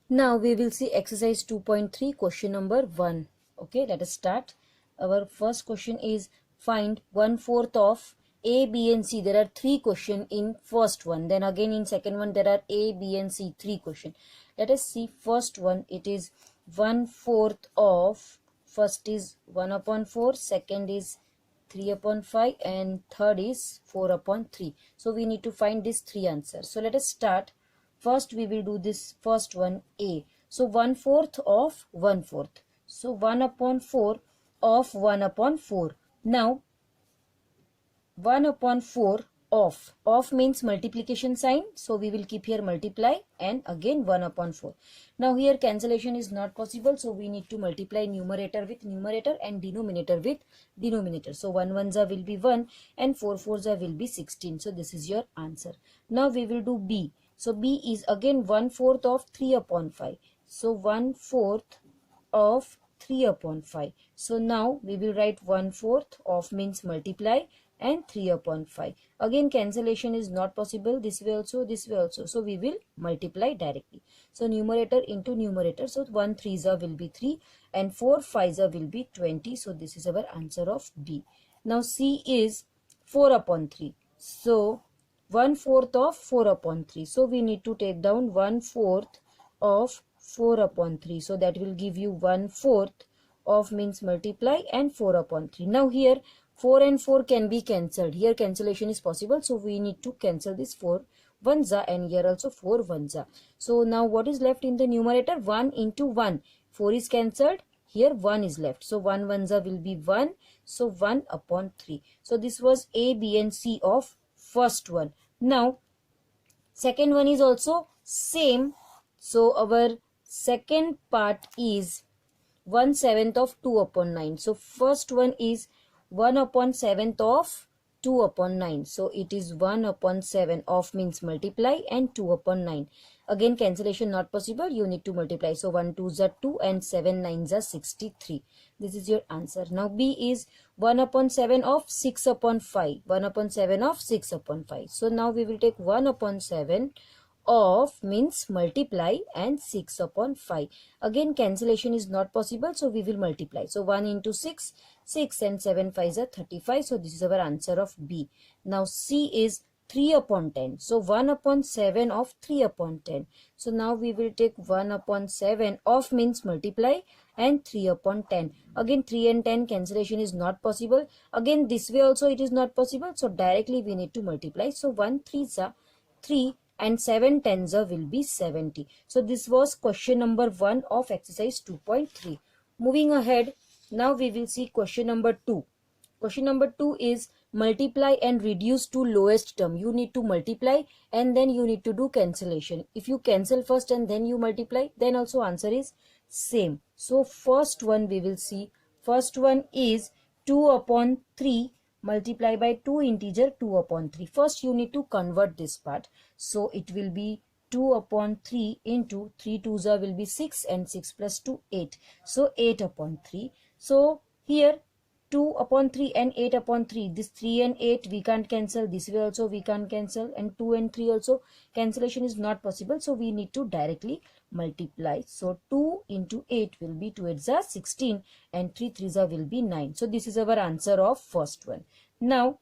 Now we will see exercise 2.3 question number 1. Okay, let us start. Our first question is find 1/4 of A, B and C. There are 3 questions in first one. Then again in second one there are A, B and C 3 questions. Let us see first one. It is 1/4 of, first is 1 upon 4, second is 3 upon 5 and third is 4 upon 3. So we need to find these 3 answers. So let us start. First we will do this first one, A. So 1/4 of 1/4. So 1 upon 4 of 1 upon 4. Now 1 upon 4 of means multiplication sign, so we will keep here multiply and again 1 upon 4. Now here cancellation is not possible, so we need to multiply numerator with numerator and denominator with denominator. So 1 ones will be 1 and 4 fours will be 16. So this is your answer. Now we will do B. So B is again 1/4 of 3 upon 5. So 1/4 of 3 upon 5. So now we will write 1/4 of means multiply and 3 upon 5. Again cancellation is not possible, this way also, this way also. So we will multiply directly. So numerator into numerator. So 1 3s will be 3 and 4 5s will be 20. So this is our answer of B. Now C is 4 upon 3. So 1/4 of 4 upon 3. So we need to take down 1/4 of 4 upon 3. So that will give you 1/4 of means multiply and 4 upon 3. Now here 4 and 4 can be cancelled. Here cancellation is possible. So we need to cancel this 4 ones and here also 4 ones. So now what is left in the numerator? 1 into 1. 4 is cancelled. Here 1 is left. So 1 ones will be 1. So 1 upon 3. So this was A, B and C of first one. Now second one is also same. So our second part is 1/7 of 2 upon 9. So first one is 1 upon 7th of 2 upon 9. So it is 1 upon 7 of means multiply and 2 upon 9. Again cancellation not possible. You need to multiply. So 1 2s are 2 and 7 9s are 63. This is your answer. Now B is 1 upon 7 of 6 upon 5. 1 upon 7 of 6 upon 5. So now we will take 1 upon 7 of means multiply and 6 upon 5. Again cancellation is not possible, so we will multiply. So 1 into 6, 6 and 7 5s are 35. So this is our answer of B. Now C is 3 upon 10. So 1 upon 7 of 3 upon 10. So now we will take 1 upon 7 of means multiply and 3 upon 10. Again 3 and 10 cancellation is not possible. Again this way also it is not possible. So directly we need to multiply. So 1 3s are 3 and 7 tens will be 70. So this was question number 1 of exercise 2.3. Moving ahead, now we will see question number 2. Question number 2 is multiply and reduce to lowest term. You need to multiply and then you need to do cancellation. If you cancel first and then you multiply, then also answer is same. So first one we will see. First one is 2 upon 3 multiply by 2 integer 2 upon 3. First you need to convert this part. So it will be 2 upon 3 into 3 2s will be 6 and 6 plus 2 8. So 8 upon 3. So here 2 upon 3 and 8 upon 3. This 3 and 8 we can't cancel. This way also we can't cancel. And 2 and 3 also cancellation is not possible. So we need to directly multiply. So 2 into 8 will be 2 8s are 16 and 3 3s will be 9. So this is our answer of first one. Now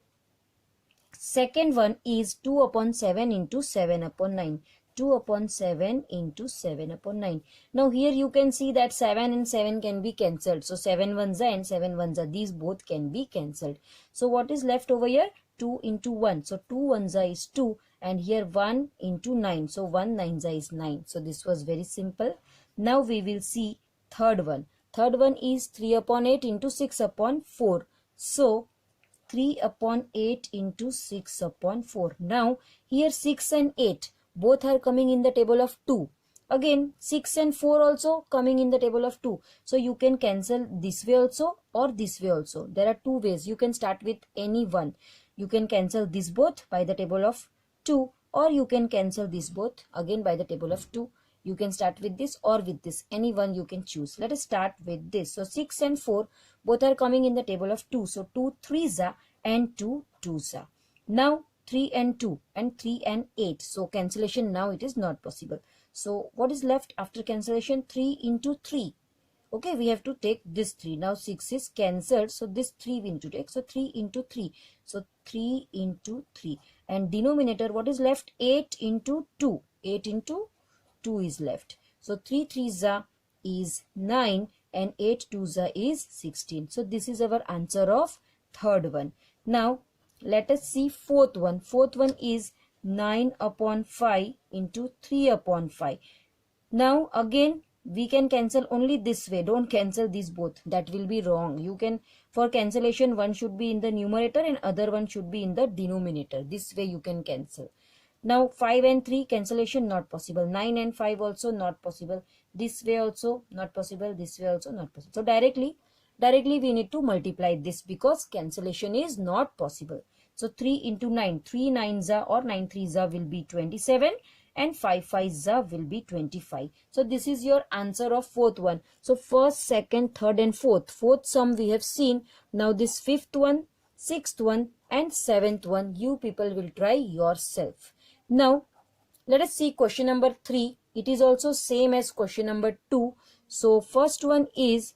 second one is 2 upon 7 into 7 upon 9. 2 upon 7 into 7 upon 9. Now here you can see that 7 and 7 can be cancelled. So 7 ones and 7 ones, these both can be cancelled. So what is left over here? 2 into 1. So 2 ones is 2 and here 1 into 9. So 1 9s is 9. So this was very simple. Now we will see third one. Third one is 3 upon 8 into 6 upon 4. So 3 upon 8 into 6 upon 4. Now here 6 and 8 both are coming in the table of 2. Again 6 and 4 also coming in the table of 2. So you can cancel this way also or this way also. There are two ways. You can start with any one. You can cancel this both by the table of 2 or you can cancel this both again by the table of 2. You can start with this or with this. Any one you can choose. Let us start with this. So 6 and 4 both are coming in the table of 2. So 2 3s and 2 2s. Now 3 and 2 and 3 and 8. So cancellation now it is not possible. So what is left after cancellation? 3 into 3. Okay, we have to take this 3. Now 6 is cancelled, so this 3 we need to take. So 3 into 3. So 3 into 3. And denominator, what is left? 8 into 2. 8 into 2 is left. So 3 3s is 9 and 8 2s is 16. So this is our answer of third one. Now let us see fourth one. Fourth one is 9 upon 5 into 3 upon 5. Now again we can cancel only this way. Don't cancel these both. That will be wrong. You can, for cancellation, one should be in the numerator and other one should be in the denominator. This way you can cancel. Now 5 and 3 cancellation not possible. 9 and 5 also not possible. This way also not possible. This way also not possible. So directly we need to multiply this because cancellation is not possible. So 3 into 9. 3 9s or 9 3s will be 27. And 5 5s will be 25. So this is your answer of fourth one. So first, second, third and fourth. Fourth sum we have seen. Now this fifth one, sixth one and seventh one you people will try yourself. Now let us see question number 3. It is also same as question number 2. So first one is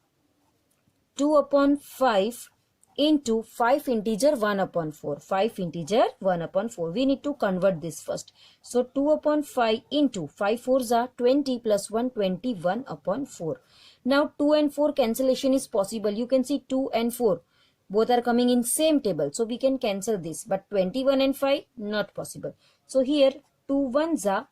2 upon 5 into 5 integer 1 upon 4. 5 integer 1 upon 4. We need to convert this first. So 2 upon 5 into 5 4s are 20 plus 1 21 upon 4. Now 2 and 4 cancellation is possible. You can see 2 and 4 both are coming in same table. So we can cancel this. But 21 and 5 not possible. So here 2 1s are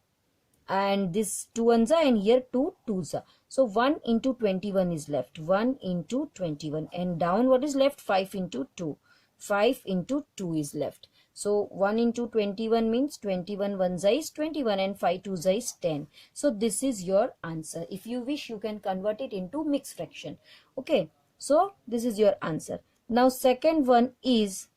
and this 2 1s are and here 2 2s are. So 1 into 21 is left. 1 into 21 and down what is left? 5 into 2. 5 into 2 is left. So 1 into 21 means 21 1s is 21 and 5 2s is 10. So this is your answer. If you wish you can convert it into mixed fraction. Okay. So this is your answer. Now second one is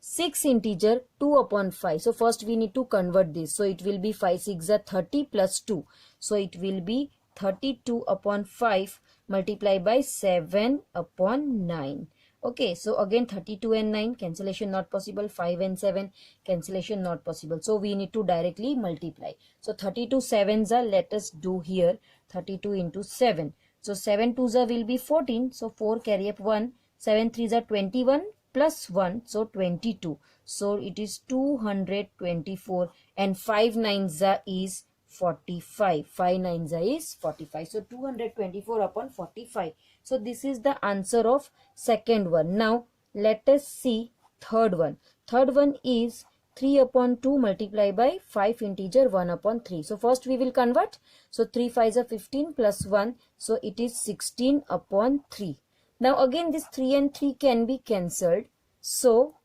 6 integer 2 upon 5. So first we need to convert this. So it will be 5 6 are 30 plus 2. So it will be 32 upon 5 multiplied by 7 upon 9. Okay, so again 32 and 9 cancellation not possible. 5 and 7 cancellation not possible. So we need to directly multiply. So 32 7s are, let us do here 32 into 7. So 7 2s are will be 14. So 4 carry up 1. 7 3s are 21 plus 1. So 22. So it is 224 and 5 9s are is 45. 5 9s is 45. So 224 upon 45. So this is the answer of second one. Now let us see third one. Third one is 3 upon 2 multiplied by 5 integer 1 upon 3. So first we will convert. So 3 5s are 15 plus 1. So it is 16 upon 3. Now again this 3 and 3 can be cancelled. So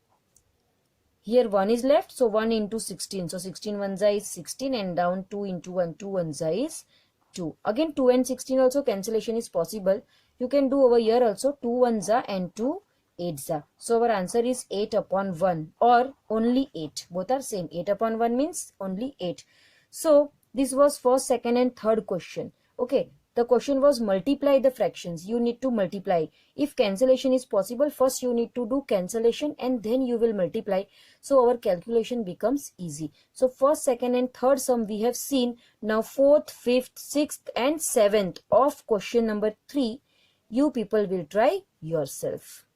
here 1 is left. So 1 into 16. So 16 1s is 16 and down 2 into 1. 2 1s is 2. Again 2 and 16 also cancellation is possible. You can do over here also 2 1s and 2 8s. So our answer is 8 upon 1 or only 8. Both are same. 8 upon 1 means only 8. So this was first, second and third question. Okay. The question was multiply the fractions. You need to multiply. If cancellation is possible, first you need to do cancellation and then you will multiply. So our calculation becomes easy. So first, second and third sum we have seen. Now fourth, fifth, sixth and seventh of question number 3 you people will try yourself.